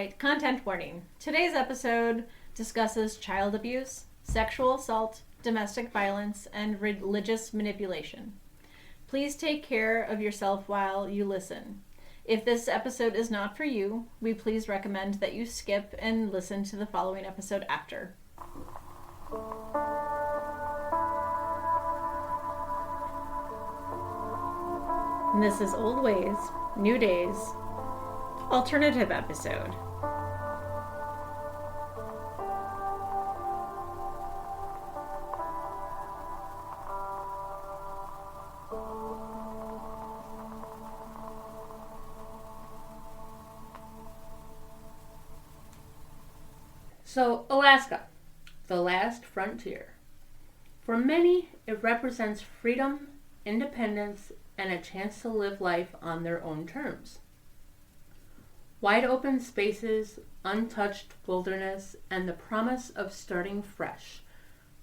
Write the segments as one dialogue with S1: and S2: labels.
S1: right, content warning. Today's episode discusses child abuse, sexual assault, domestic violence, and religious manipulation. Please take care of yourself while you listen. If this episode is not for you, we please recommend that you skip and listen to the following episode after. And this is Old Ways, New Days, alternative episode.
S2: So, Alaska, the last frontier. For many, it represents freedom, independence, and a chance to live life on their own terms. Wide open spaces, untouched wilderness, and the promise of starting fresh,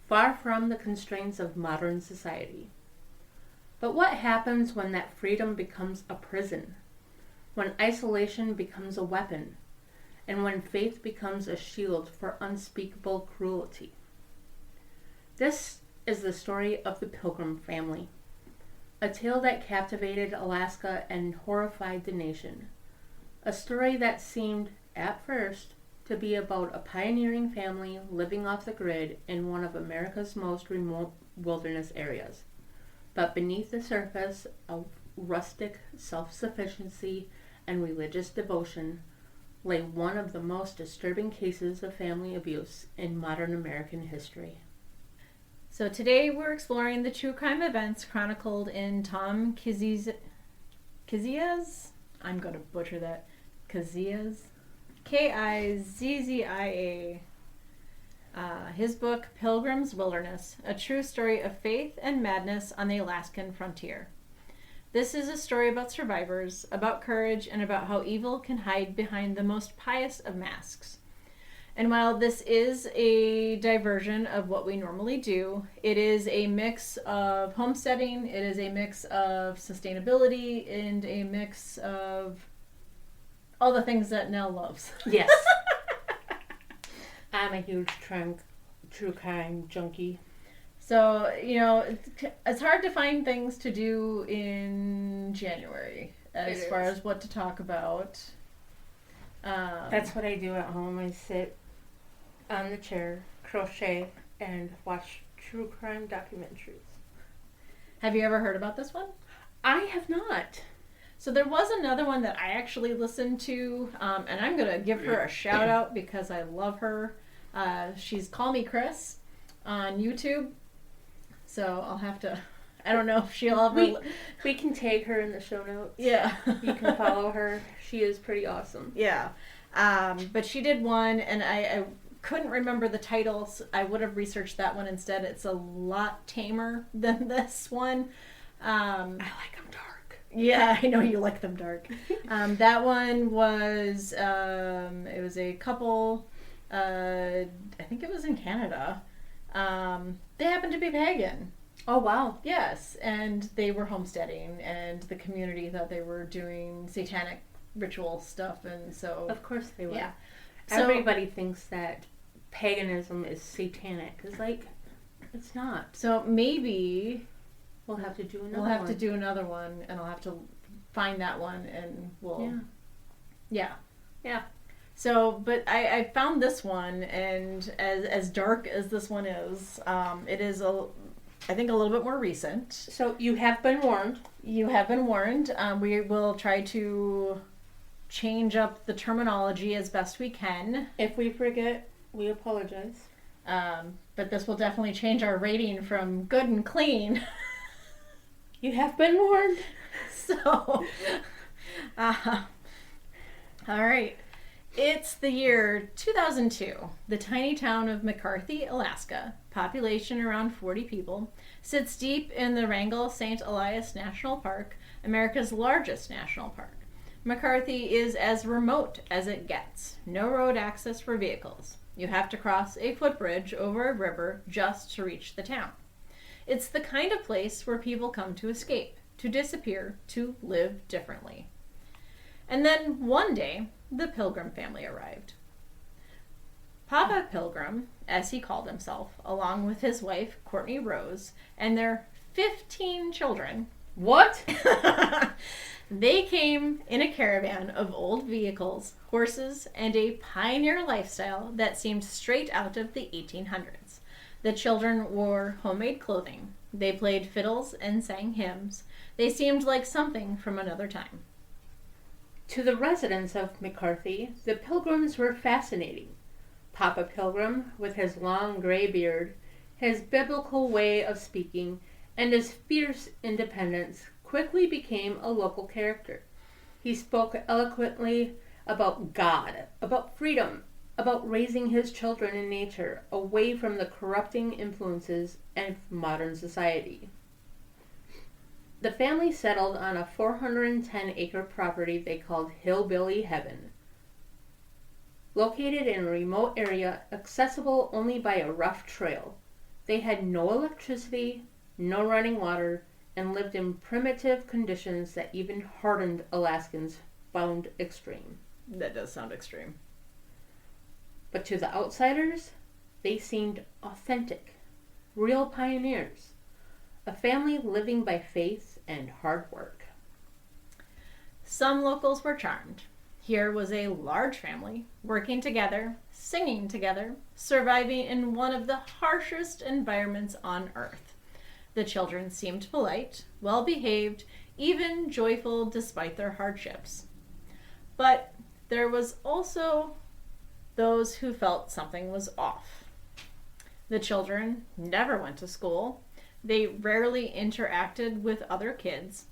S2: far from the constraints of modern society. But what happens when that freedom becomes a prison? When isolation becomes a weapon? And when faith becomes a shield for unspeakable cruelty? This is the story of the Pilgrim family, a tale that captivated Alaska and horrified the nation. A story that seemed, at first, to be about a pioneering family living off the grid in one of America's most remote wilderness areas. But beneath the surface of rustic self-sufficiency and religious devotion lay one of the most disturbing cases of family abuse in modern American history.
S1: So today we're exploring the true crime events chronicled in Tom Kizzia's, I'm going to butcher that, Kizzia's, Kizzia, his book Pilgrim's Wilderness, a true story of faith and madness on the Alaskan frontier. This is a story about survivors, about courage, and about how evil can hide behind the most pious of masks. And while this is a diversion of what we normally do, it is a mix of homesteading, it is a mix of sustainability, and a mix of all the things that Nell loves.
S2: Yes. I'm a huge true crime junkie.
S1: So, it's hard to find things to do in January as far as what to talk about.
S2: That's what I do at home. I sit on the chair, crochet, and watch true crime documentaries.
S1: Have you ever heard about this one?
S2: I have not.
S1: So there was another one that I actually listened to, and I'm going to give her a shout out because I love her. She's Call Me Chris on YouTube. So I'll have to, I don't know if she'll ever...
S2: We can tag her in the show notes.
S1: Yeah.
S2: You can follow her. She is pretty awesome.
S1: Yeah. But she did one, and I couldn't remember the titles. I would have researched that one instead. It's a lot tamer than this one.
S2: I like them dark.
S1: Yeah, I know you like them dark. That one was, it was a couple, I think it was in Canada. They happened to be pagan.
S2: Oh, wow.
S1: Yes, and they were homesteading, and the community thought they were doing satanic ritual stuff, and so...
S2: Of course they were.
S1: Yeah.
S2: Everybody thinks that paganism is satanic. It's like, it's not.
S1: So maybe...
S2: We'll have to do another one.
S1: We'll have to do another one, and I'll have to find that one, and we'll... Yeah. So, but I found this one, and as dark as this one is, it is, I think, a little bit more recent.
S2: So, you have been warned.
S1: You have been warned. We will try to change up the terminology as best we can.
S2: If we forget, we apologize.
S1: But this will definitely change our rating from good and clean.
S2: You have been warned.
S1: So, all right. It's the year 2002. The tiny town of McCarthy, Alaska, population around 40 people, sits deep in the Wrangell St. Elias National Park, America's largest national park. McCarthy is as remote as it gets. No road access for vehicles. You have to cross a footbridge over a river just to reach the town. It's the kind of place where people come to escape, to disappear, to live differently. And then one day, the Pilgrim family arrived. Papa Pilgrim, as he called himself, along with his wife, Courtney Rose, and their 15 children.
S2: What?
S1: They came in a caravan of old vehicles, horses, and a pioneer lifestyle that seemed straight out of the 1800s. The children wore homemade clothing. They played fiddles and sang hymns. They seemed like something from another time.
S2: To the residents of McCarthy, the Pilgrims were fascinating. Papa Pilgrim, with his long gray beard, his biblical way of speaking, and his fierce independence, quickly became a local character. He spoke eloquently about God, about freedom, about raising his children in nature, away from the corrupting influences of modern society. The family settled on a 410-acre property they called Hillbilly Heaven. Located in a remote area, accessible only by a rough trail. They had no electricity, no running water, and lived in primitive conditions that even hardened Alaskans found extreme.
S1: That does sound extreme.
S2: But to the outsiders, they seemed authentic, real pioneers, a family living by faith and hard work.
S1: Some locals were charmed. Here was a large family, working together, singing together, surviving in one of the harshest environments on earth. The children seemed polite, well-behaved, even joyful despite their hardships. But there was also those who felt something was off. The children never went to school. They rarely interacted with other kids.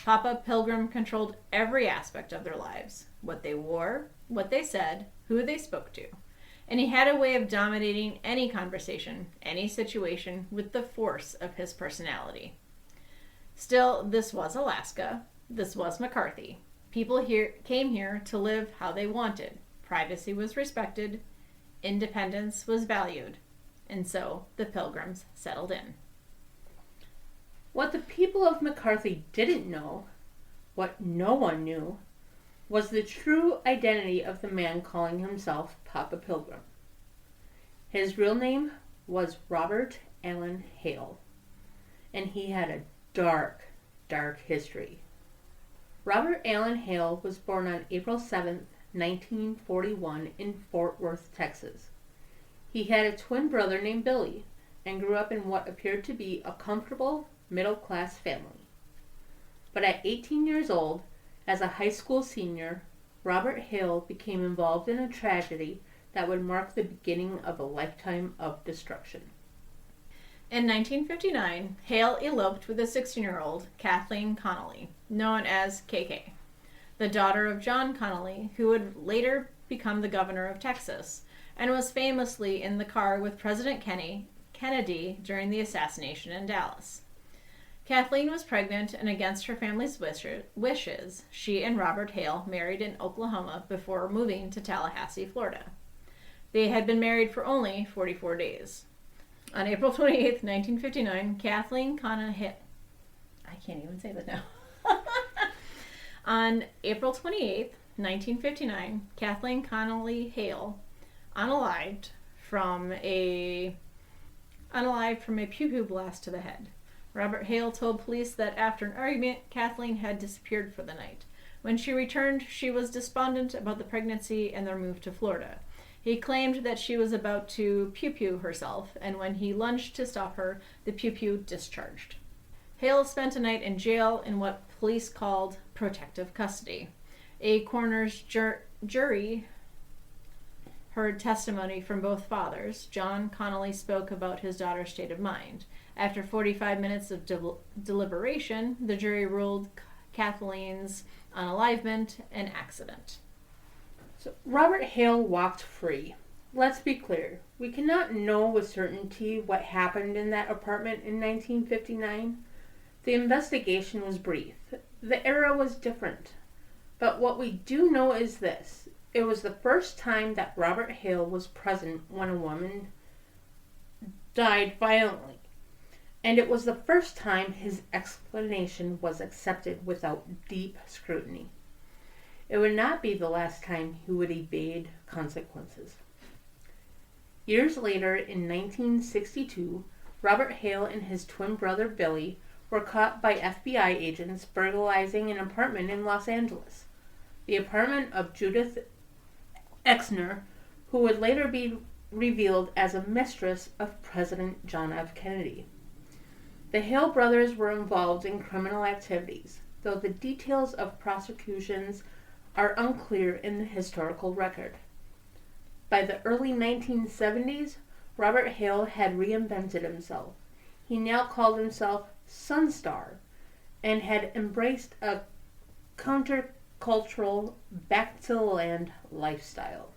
S1: Papa Pilgrim controlled every aspect of their lives, what they wore, what they said, who they spoke to. And he had a way of dominating any conversation, any situation, with the force of his personality. Still, this was Alaska. This was McCarthy. People here came here to live how they wanted. Privacy was respected. Independence was valued. And so the Pilgrims settled in.
S2: What the people of McCarthy didn't know, what no one knew, was the true identity of the man calling himself Papa Pilgrim. His real name was Robert Allen Hale, and he had a dark, dark history. Robert Allen Hale was born on April 7th, 1941 in Fort Worth, Texas. He had a twin brother named Billy and grew up in what appeared to be a comfortable, middle-class family. But at 18 years old, as a high school senior, Robert Hale became involved in a tragedy that would mark the beginning of a lifetime of destruction.
S1: In 1959, Hale eloped with a 16-year-old, Kathleen Connolly, known as KK, the daughter of John Connolly, who would later become the governor of Texas, and was famously in the car with President Kennedy during the assassination in Dallas. Kathleen was pregnant, and against her family's wishes, she and Robert Hale married in Oklahoma before moving to Tallahassee, Florida. They had been married for only 44 days. On April 28th, 1959, Kathleen Connolly... I can't even say that now. On April 28th, 1959, Kathleen Connolly Hale, unalived from a pew-pew blast to the head. Robert Hale told police that after an argument, Kathleen had disappeared for the night. When she returned, she was despondent about the pregnancy and their move to Florida. He claimed that she was about to pew-pew herself, and when he lunged to stop her, the pew-pew discharged. Hale spent a night in jail in what police called protective custody. A coroner's jury heard testimony from both fathers. John Connolly spoke about his daughter's state of mind. After 45 minutes of deliberation, the jury ruled Kathleen's unalivement an accident.
S2: So Robert Hale walked free. Let's be clear. We cannot know with certainty what happened in that apartment in 1959. The investigation was brief. The era was different. But what we do know is this. It was the first time that Robert Hale was present when a woman died violently. And it was the first time his explanation was accepted without deep scrutiny. it would not be the last time he would evade consequences. Years later, in 1962, Robert Hale and his twin brother Billy were caught by FBI agents burglarizing an apartment in Los Angeles. The apartment of Judith Exner, who would later be revealed as a mistress of President John F. Kennedy. The Hale brothers were involved in criminal activities, though the details of prosecutions are unclear in the historical record. By the early 1970s, Robert Hale had reinvented himself. He now called himself Sunstar and had embraced a countercultural, back-to-the-land lifestyle.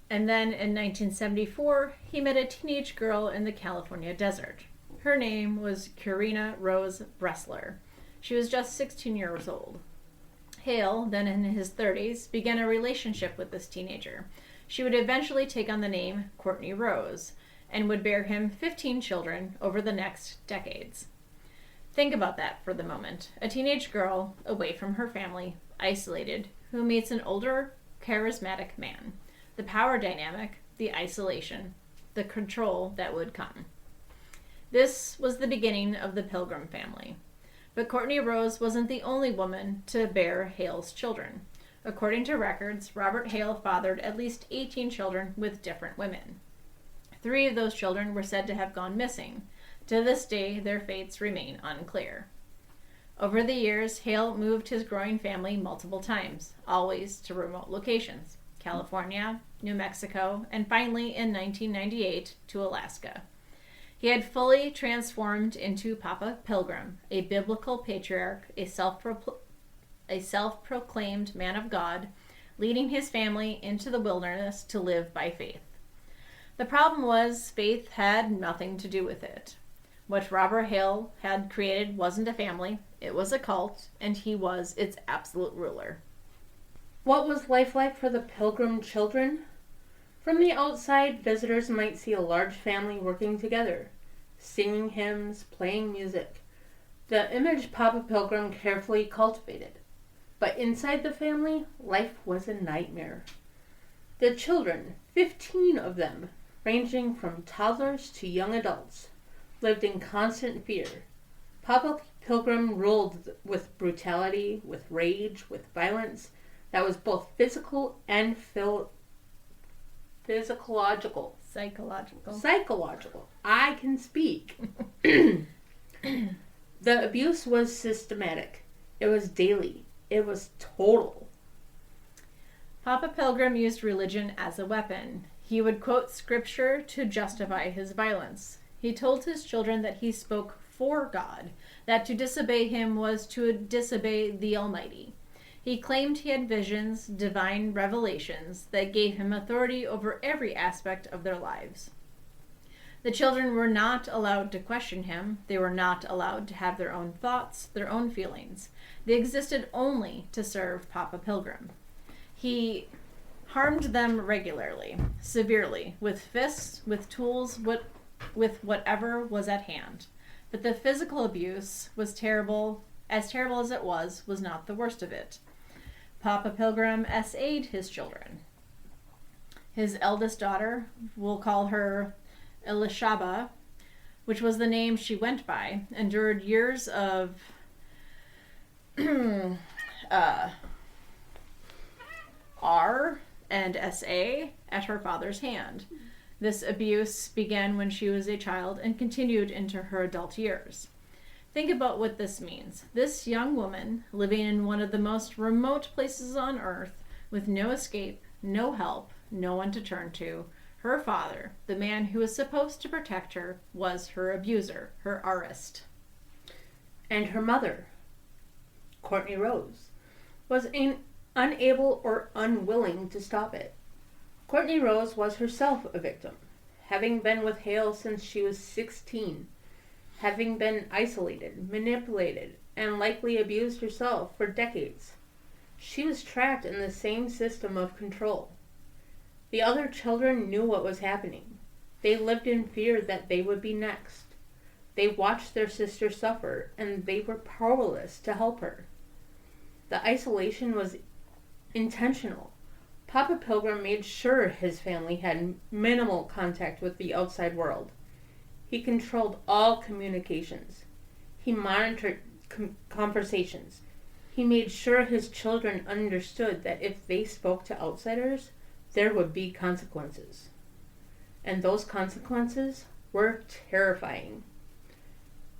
S1: And then in 1974, he met a teenage girl in the California desert. Her name was Karina Rose Bressler. She was just 16 years old. Hale, then in his 30s, began a relationship with this teenager. She would eventually take on the name Courtney Rose and would bear him 15 children over the next decades. Think about that for the moment. A teenage girl, away from her family, isolated, who meets an older, charismatic man. The power dynamic, the isolation, the control that would come. This was the beginning of the Pilgrim family. But Courtney Rose wasn't the only woman to bear Hale's children. According to records, Robert Hale fathered at least 18 children with different women. 3 of those children were said to have gone missing. To this day, their fates remain unclear. Over the years, Hale moved his growing family multiple times, always to remote locations: California, New Mexico, and finally in 1998 to Alaska. He had fully transformed into Papa Pilgrim, a biblical patriarch, a self-proclaimed man of God, leading his family into the wilderness to live by faith. The problem was, faith had nothing to do with it. What Robert Hale had created wasn't a family, it was a cult, and he was its absolute ruler.
S2: What was life like for the Pilgrim children? From the outside, visitors might see a large family working together, singing hymns, playing music. The image Papa Pilgrim carefully cultivated. But inside the family, life was a nightmare. The children, 15 of them, ranging from toddlers to young adults, lived in constant fear. Papa Pilgrim ruled with brutality, with rage, with violence that was both physical and Psychological. I can speak. The abuse was systematic. It was daily. It was total.
S1: Papa Pilgrim used religion as a weapon. He would quote scripture to justify his violence. He told his children that he spoke for God, that to disobey him was to disobey the Almighty. He claimed he had visions, divine revelations, that gave him authority over every aspect of their lives. The children were not allowed to question him. They were not allowed to have their own thoughts, their own feelings. They existed only to serve Papa Pilgrim. He harmed them regularly, severely, with fists, with tools, with whatever was at hand. But the physical abuse was terrible as it was not the worst of it. Papa Pilgrim SA'd his children. His eldest daughter, we'll call her Elishaba, which was the name she went by, endured years of R and SA at her father's hand. This abuse began when she was a child and continued into her adult years. Think about what this means. This young woman, living in one of the most remote places on earth, with no escape, no help, no one to turn to, her father, the man who was supposed to protect her, was her abuser, her arist.
S2: And her mother, Courtney Rose, was unable or unwilling to stop it. Courtney Rose was herself a victim, having been with Hale since she was 16, having been isolated, manipulated, and likely abused herself for decades. She was trapped in the same system of control. The other children knew what was happening. They lived in fear that they would be next. They watched their sister suffer, and they were powerless to help her. The isolation was intentional. Papa Pilgrim made sure his family had minimal contact with the outside world. He controlled all communications. He monitored conversations. He made sure his children understood that if they spoke to outsiders, there would be consequences. And those consequences were terrifying.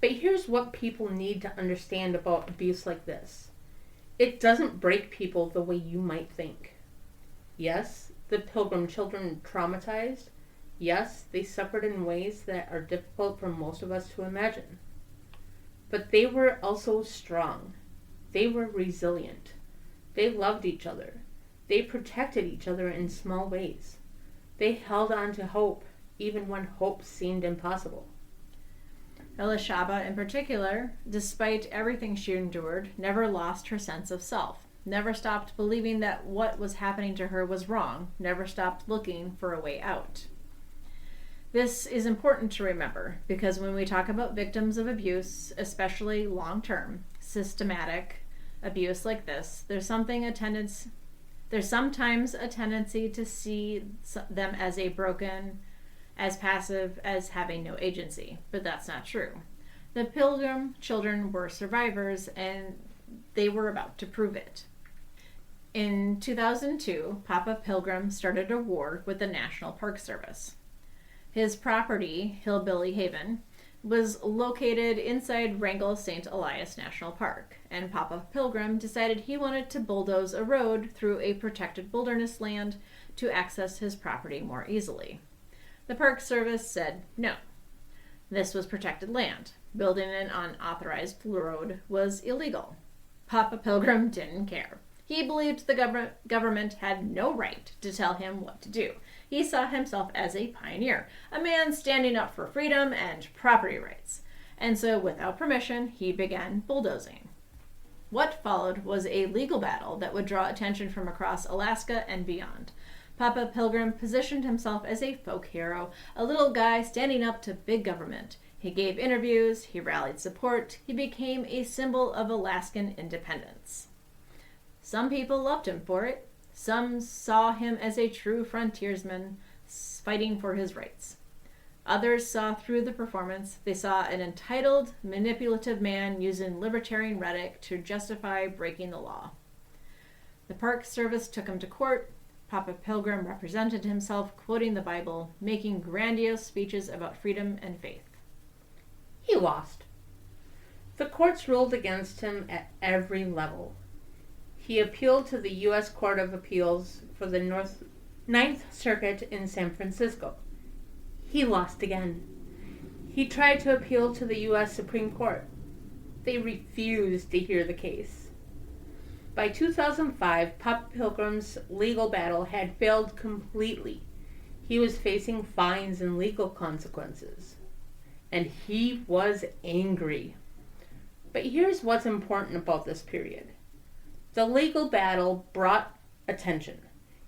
S2: But here's what people need to understand about abuse like this. It doesn't break people the way you might think. Yes, the Pilgrim children traumatized. Yes, they suffered in ways that are difficult for most of us to imagine. But they were also strong. They were resilient. They loved each other. They protected each other in small ways. They held on to hope, even when hope seemed impossible.
S1: Elishaba, in particular, despite everything she endured, never lost her sense of self, never stopped believing that what was happening to her was wrong, never stopped looking for a way out. This is important to remember because when we talk about victims of abuse, especially long-term, systematic abuse like this, there's sometimes a tendency to see them as a broken, as passive, as having no agency. But that's not true. The Pilgrim children were survivors, and they were about to prove it. In 2002, Papa Pilgrim started a war with the National Park Service. His property, Hillbilly Haven, was located inside Wrangell St. Elias National Park, and Papa Pilgrim decided he wanted to bulldoze a road through a protected wilderness land to access his property more easily. The Park Service said no. This was protected land. Building an unauthorized road was illegal. Papa Pilgrim didn't care. He believed the government had no right to tell him what to do. He saw himself as a pioneer, a man standing up for freedom and property rights. And so, without permission, he began bulldozing. What followed was a legal battle that would draw attention from across Alaska and beyond. Papa Pilgrim positioned himself as a folk hero, a little guy standing up to big government. He gave interviews, he rallied support, he became a symbol of Alaskan independence. Some people loved him for it. Some saw him as a true frontiersman fighting for his rights. Others saw through the performance. They saw an entitled, manipulative man using libertarian rhetoric to justify breaking the law. The Park Service took him to court. Papa Pilgrim represented himself, quoting the Bible, making grandiose speeches about freedom and faith.
S2: He lost. The courts ruled against him at every level. He appealed to the U.S. Court of Appeals for the Ninth Circuit in San Francisco. He lost again. He tried to appeal to the U.S. Supreme Court. They refused to hear the case. By 2005, Papa Pilgrim's legal battle had failed completely. He was facing fines and legal consequences. And he was angry. But here's what's important about this period. The legal battle brought attention.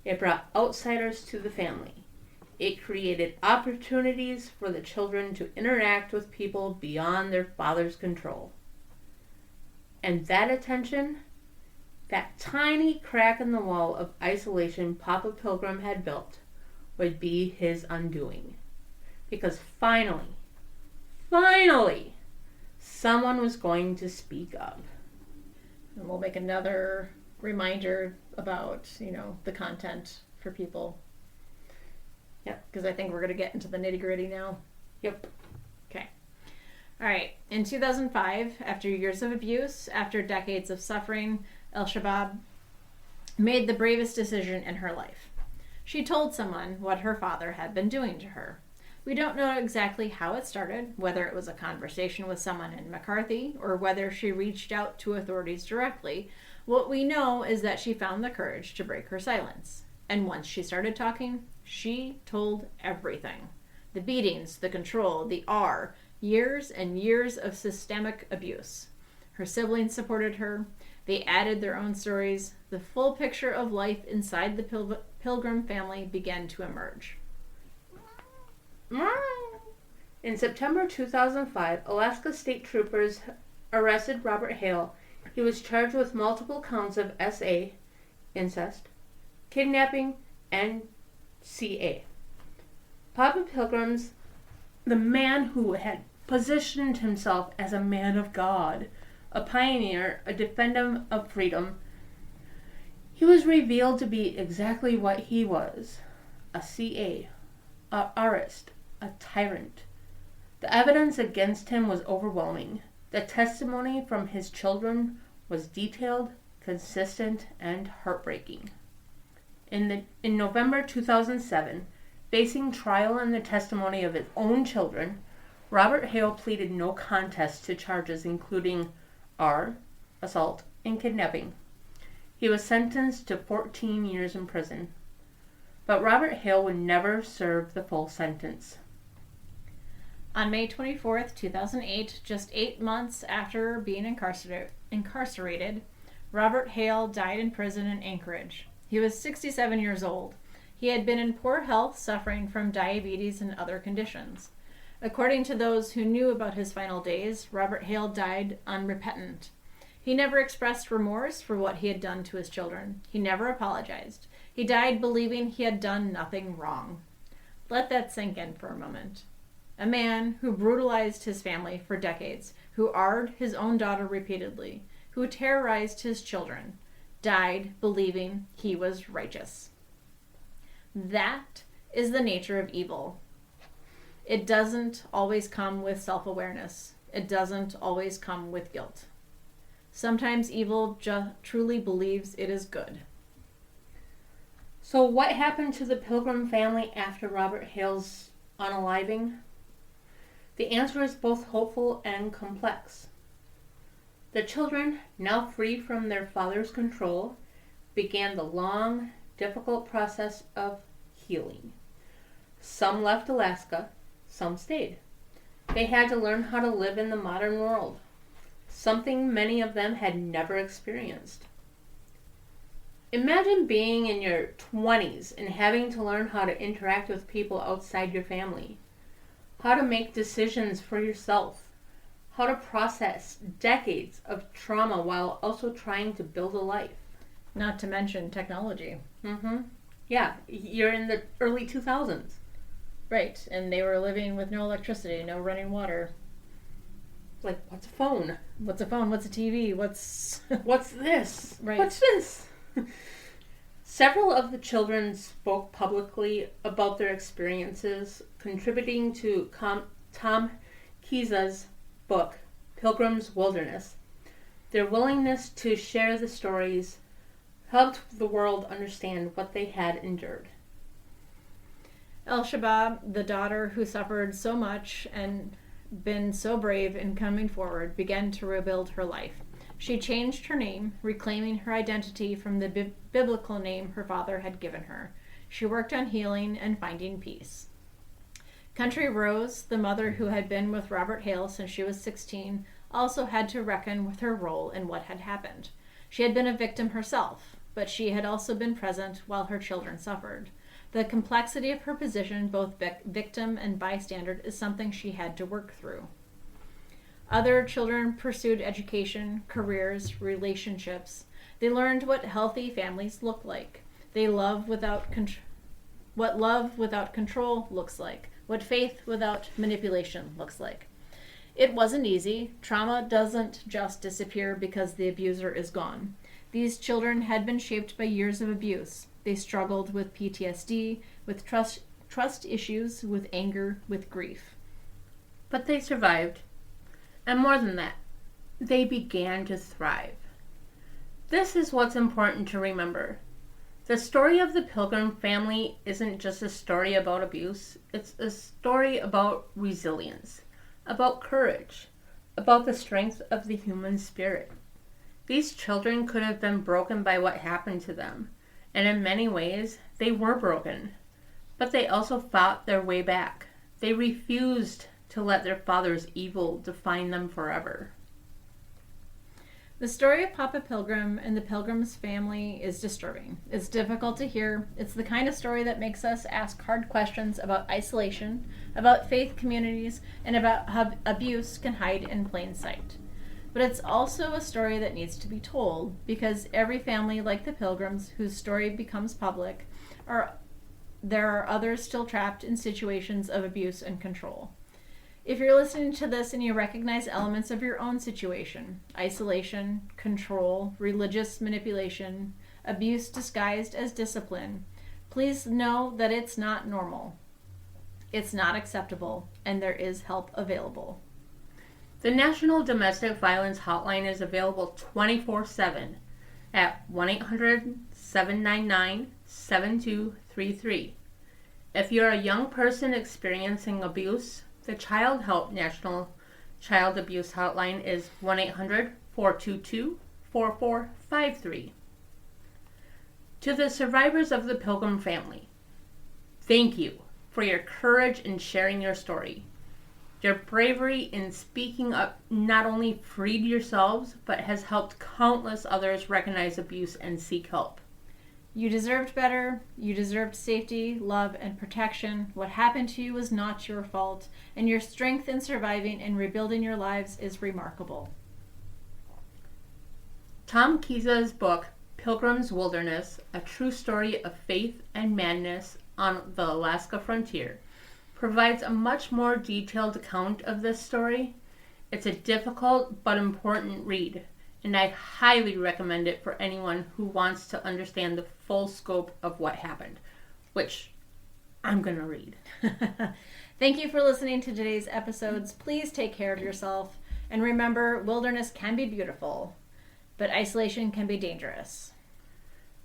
S2: It brought outsiders to the family. It created opportunities for the children to interact with people beyond their father's control. And that attention, that tiny crack in the wall of isolation Papa Pilgrim had built, would be his undoing. Because finally, someone was going to speak up.
S1: And we'll make another reminder about, the content for people.
S2: Yep.
S1: Because I think we're going to get into the nitty-gritty now.
S2: Yep.
S1: Okay. All right. In 2005, after years of abuse, after decades of suffering, Elishaba made the bravest decision in her life. She told someone what her father had been doing to her. We don't know exactly how it started, whether it was a conversation with someone in McCarthy or whether she reached out to authorities directly. What we know is that she found the courage to break her silence. And once she started talking, she told everything. The beatings, the control, the years and years of systemic abuse. Her siblings supported her. They added their own stories. The full picture of life inside the Pilgrim family began to emerge.
S2: In September 2005, Alaska State Troopers arrested Robert Hale He was charged with multiple counts of SA, incest, kidnapping, and CA. Papa Pilgrim's the man who had positioned himself as a man of God, a pioneer, a defender of freedom. He was revealed to be exactly what he was, a CA, a arist, a tyrant. The evidence against him was overwhelming. The testimony from his children was detailed, consistent, and heartbreaking. In November 2007, facing trial and the testimony of his own children, Robert Hale pleaded no contest to charges including assault, and kidnapping. He was sentenced to 14 years in prison. But Robert Hale would never serve the full sentence.
S1: On May 24th, 2008, just 8 months after being incarcerated, Robert Hale died in prison in Anchorage. He was 67 years old. He had been in poor health, suffering from diabetes and other conditions. According to those who knew about his final days, Robert Hale died unrepentant. He never expressed remorse for what he had done to his children. He never apologized. He died believing he had done nothing wrong. Let that sink in for a moment. A man who brutalized his family for decades, who R-ed his own daughter repeatedly, who terrorized his children, died believing he was righteous. That is the nature of evil. It doesn't always come with self-awareness. It doesn't always come with guilt. Sometimes evil truly believes it is good.
S2: So what happened to the Pilgrim family after Robert Hale's unaliving? The answer is both hopeful and complex. The children, now free from their father's control, began the long, difficult process of healing. Some left Alaska, some stayed. They had to learn how to live in the modern world, something many of them had never experienced. Imagine being in your 20s and having to learn how to interact with people outside your family, how to make decisions for yourself, how to process decades of trauma while also trying to build a life.
S1: Not to mention technology.
S2: Yeah, you're in the early 2000s.
S1: Right, and they were living with no electricity, no running water.
S2: Like, what's a phone?
S1: What's a phone? What's a TV?
S2: What's this?
S1: Right.
S2: What's this? Several of the children spoke publicly about their experiences, contributing to Tom Kizzia's book, Pilgrim's Wilderness. Their willingness to share the stories helped the world understand what they had endured.
S1: El-Shabab, the daughter who suffered so much and been so brave in coming forward, began to rebuild her life. She changed her name, reclaiming her identity from the biblical name her father had given her. She worked on healing and finding peace. Country Rose, the mother who had been with Robert Hale since she was 16, also had to reckon with her role in what had happened. She had been a victim herself, but she had also been present while her children suffered. The complexity of her position, both victim and bystander, is something she had to work through. Other children pursued education, careers, relationships. They learned what healthy families look like. What love without control looks like. What faith without manipulation looks like. It wasn't easy. Trauma doesn't just disappear because the abuser is gone. These children had been shaped by years of abuse. They struggled with PTSD, with trust issues, with anger, with grief.
S2: But they survived. And more than that, they began to thrive. This is what's important to remember. The story of the Pilgrim family isn't just a story about abuse. It's a story about resilience, about courage, about the strength of the human spirit. These children could have been broken by what happened to them, and in many ways, they were broken. But they also fought their way back. They refused to let their father's evil define them forever.
S1: The story of Papa Pilgrim and the Pilgrim's family is disturbing. It's difficult to hear. It's the kind of story that makes us ask hard questions about isolation, about faith communities, and about how abuse can hide in plain sight. But it's also a story that needs to be told, because every family, like the Pilgrims, whose story becomes public, there are others still trapped in situations of abuse and control. If you're listening to this and you recognize elements of your own situation, isolation, control, religious manipulation, abuse disguised as discipline, please know that it's not normal. It's not acceptable, and there is help available.
S2: The National Domestic Violence Hotline is available 24/7 at 1-800-799-7233. If you're a young person experiencing abuse, the Childhelp National Child Abuse Hotline is 1-800-422-4453. To the survivors of the Pilgrim family, thank you for your courage in sharing your story. Your bravery in speaking up not only freed yourselves, but has helped countless others recognize abuse and seek help.
S1: You deserved better. You deserved safety, love, and protection. What happened to you was not your fault, and your strength in surviving and rebuilding your lives is remarkable.
S2: Tom Kizzia's book, Pilgrim's Wilderness, A True Story of Faith and Madness on the Alaska Frontier, provides a much more detailed account of this story. It's a difficult but important read, and I highly recommend it for anyone who wants to understand the full scope of what happened, which I'm going to read.
S1: Thank you for listening to today's episodes. Please take care of yourself, and remember, wilderness can be beautiful, but isolation can be dangerous.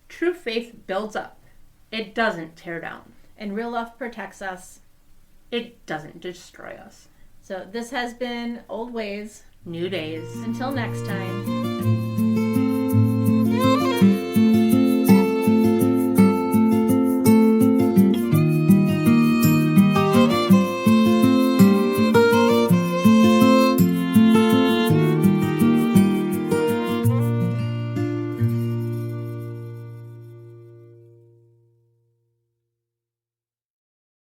S2: True faith builds up. It doesn't tear down.
S1: And real love protects us.
S2: It doesn't destroy us.
S1: So this has been Old Ways.
S2: New Days.
S1: Until next time.